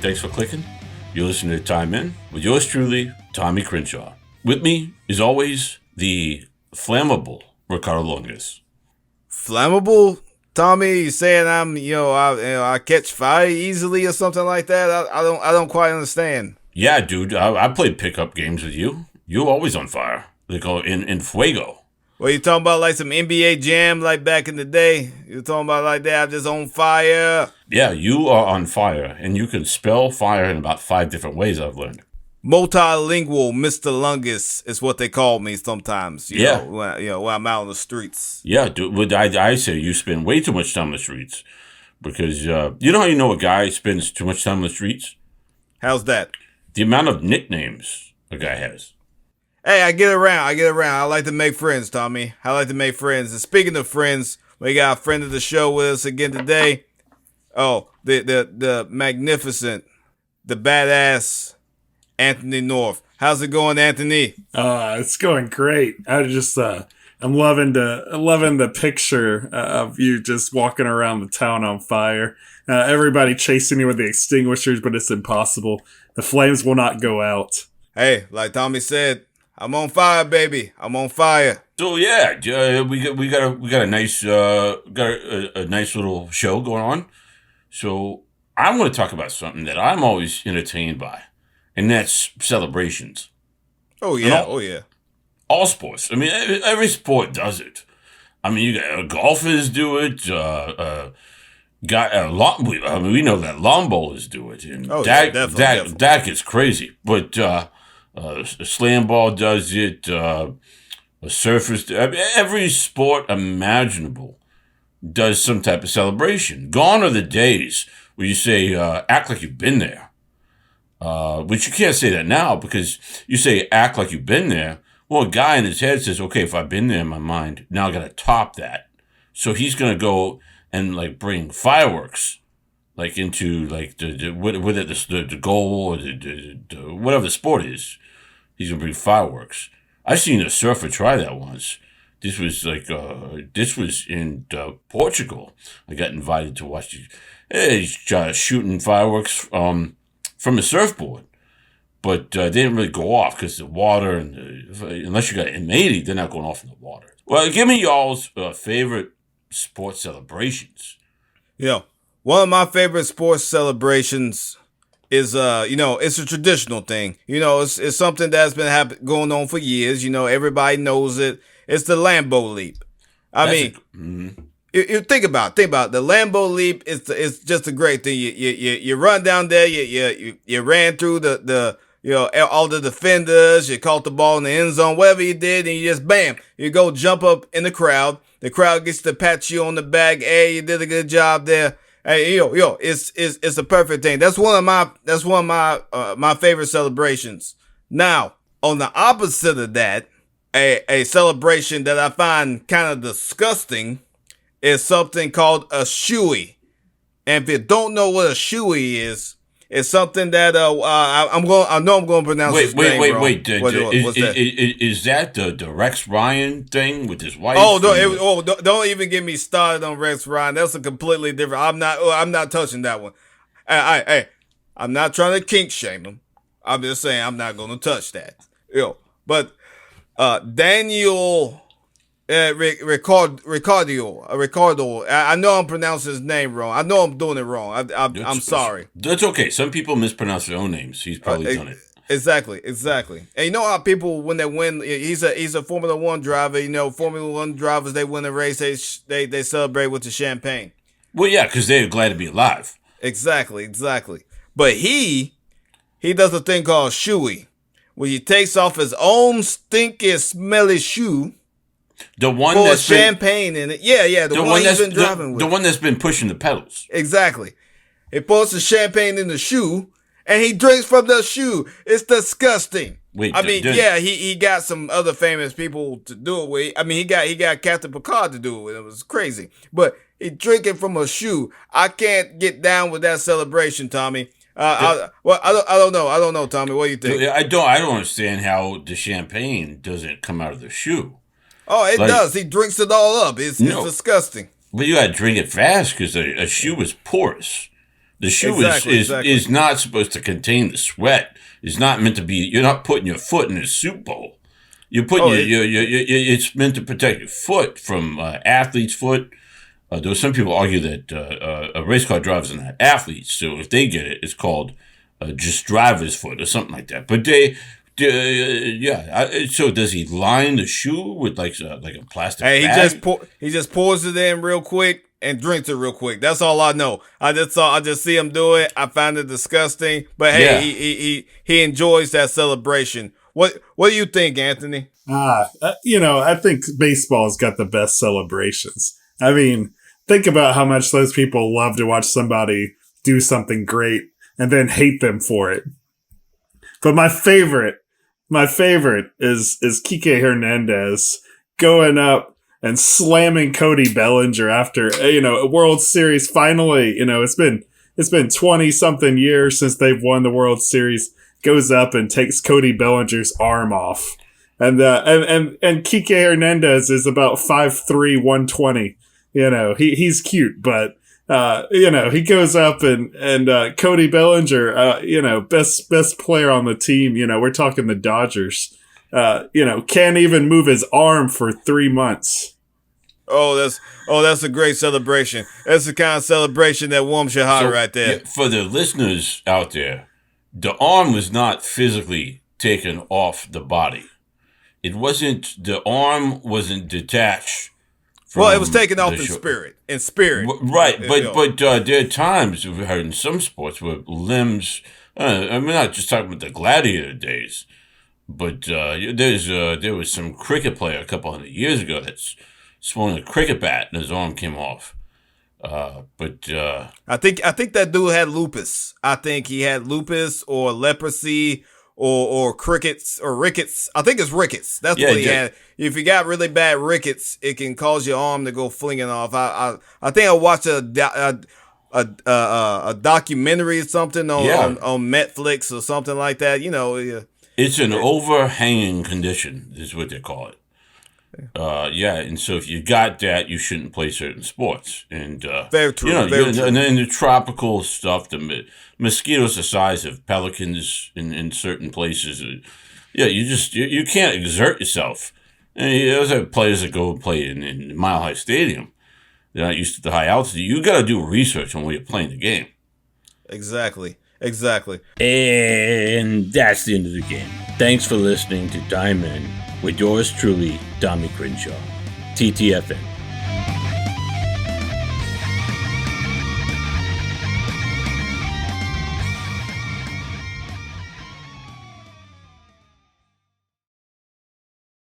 thanks for clicking. You're listening to Time In with yours truly, Tommy Crenshaw. With me, as always, the flammable Ricardo Longus. Flammable? Tommy, you saying I catch fire easily or something like that? I don't quite understand. Yeah, dude, I played pickup games with you. You're always on fire. They go in fuego. Well, you talking about like some NBA Jam like back in the day? You talking about like that? I'm just on fire. Yeah, you are on fire, and you can spell fire in about 5 different ways, I've learned. Multilingual Mr. Lungus is what they call me sometimes. You Yeah. know, when I'm out on the streets. Yeah, dude, I say you spend way too much time on the streets. Because you know how you know a guy spends too much time on the streets? How's that? The amount of nicknames a guy has. Hey, I get around. I like to make friends, Tommy. I like to make friends. And speaking of friends, we got a friend of the show with us again today. Oh, the magnificent, the badass Anthony North. How's it going, Anthony? It's going great. I'm loving the picture of you just walking around the town on fire. Everybody chasing you with the extinguishers, but it's impossible. The flames will not go out. Hey, like Tommy said, I'm on fire, baby. I'm on fire. So yeah, we got a nice a nice little show going on. So I want to talk about something that I'm always entertained by, and that's celebrations. Oh yeah, All sports. I mean, every sport does it. I mean, you got golfers do it. We know that lawn bowlers do it, and definitely. that gets crazy. But slam ball does it. Surfers. Every sport imaginable does some type of celebration. Gone are the days where you say, "Act like you've been there," which you can't say that now because you say, "Act like you've been there." Well, a guy in his head says, "Okay, if I've been there in my mind, now I got to top that." So he's gonna go and like bring fireworks, like into like the goal or the whatever the sport is. He's gonna bring fireworks. I seen a surfer try that once. This was in Portugal. I got invited to watch these. He's shooting fireworks from a surfboard, but they didn't really go off because the water and unless you got M80, they're not going off in the water. Well, give me y'all's favorite sports celebrations. One of my favorite sports celebrations is it's a traditional thing. It's something that's been going on for years. Everybody knows it. It's the Lambo Leap. You think about it. The Lambo Leap. It's just a great thing. You run down there. You ran through all the defenders. You caught the ball in the end zone. Whatever you did, and you just bam. You go jump up in the crowd. The crowd gets to pat you on the back. Hey, you did a good job there. Hey, it's a perfect thing. That's one of my favorite celebrations. Now, on the opposite of that, a celebration that I find kind of disgusting is something called a shoey. And if you don't know what a shoey is, it's something that I know I'm going to pronounce his name wrong. Wait. What's that? Is that the Rex Ryan thing with his wife? Don't even get me started on Rex Ryan. That's a completely different. I'm not touching that one. I'm not trying to kink shame him. I'm just saying I'm not going to touch that. But Daniel Ricardo. I know I'm pronouncing his name wrong. I know I'm doing it wrong. I'm sorry. That's okay. Some people mispronounce their own names. He's probably done it. Exactly. And you know how people, when they win, he's a Formula One driver. Formula One drivers, they win a race, they celebrate with the champagne. Well, yeah, because they're glad to be alive. Exactly. But he does a thing called shoey, where he takes off his own stinky, smelly shoe. The one full that's of champagne in it. Yeah, the one he's been driving with. The one that's been pushing the pedals. Exactly. He pours the champagne in the shoe, and he drinks from the shoe. It's disgusting. Wait, he got some other famous people to do it with. He got Captain Picard to do it with. It was crazy. But he drinking from a shoe. I can't get down with that celebration, Tommy. I don't know, Tommy. What do you think? I don't understand how the champagne doesn't come out of the shoe. Oh, it does. He drinks it all up. It's disgusting. But you gotta drink it fast because a shoe is porous. The shoe Exactly. is not supposed to contain the sweat. It's not meant to be. You're not putting your foot in a soup bowl. You're putting it's meant to protect your foot from athlete's foot. Though some people argue that race car drivers are not athletes, so if they get it, it's called just driver's foot or something like that. But so does he line the shoe with like a plastic Hey, bag? he just pours it in real quick and drinks it real quick. That's all I know. I just see him do it. I find it disgusting. But hey, he enjoys that celebration. What do you think, Anthony? I think baseball's got the best celebrations. I mean, think about how much those people love to watch somebody do something great and then hate them for it. But my favorite is Kike Hernandez going up and slamming Cody Bellinger after a World Series. Finally, it's been 20 something years since they've won the World Series. Goes up and takes Cody Bellinger's arm off. And Kike Hernandez is about 5'3", 120. He's cute, but he goes up and Cody Bellinger, best player on the team. We're talking the Dodgers. Can't even move his arm for 3 months. That's a great celebration. That's the kind of celebration that warms your heart right there. Yeah, for the listeners out there, the arm was not physically taken off the body. The arm wasn't detached. Well, it was taken off in spirit. Right, but there are times we've heard in some sports where limbs. I'm not just talking about the gladiator days, but there was some cricket player a couple hundred years ago that swung a cricket bat and his arm came off. I think that dude had lupus. I think he had lupus or leprosy or crickets or rickets. I think it's rickets. That's what he had. If you got really bad rickets, it can cause your arm to go flinging off. I think I watched a documentary or something on Netflix or something like that. It's an overhanging condition, is what they call it. And so if you got that, you shouldn't play certain sports. And very true. Very true. And then the tropical stuff, the mosquitoes the size of pelicans in certain places. You can't exert yourself. And those are players that go play in Mile High Stadium. They're not used to the high altitude. You got to do research on where you're playing the game. Exactly. And that's the end of the game. Thanks for listening to Dime In with yours truly, Tommy Crenshaw. TTFN.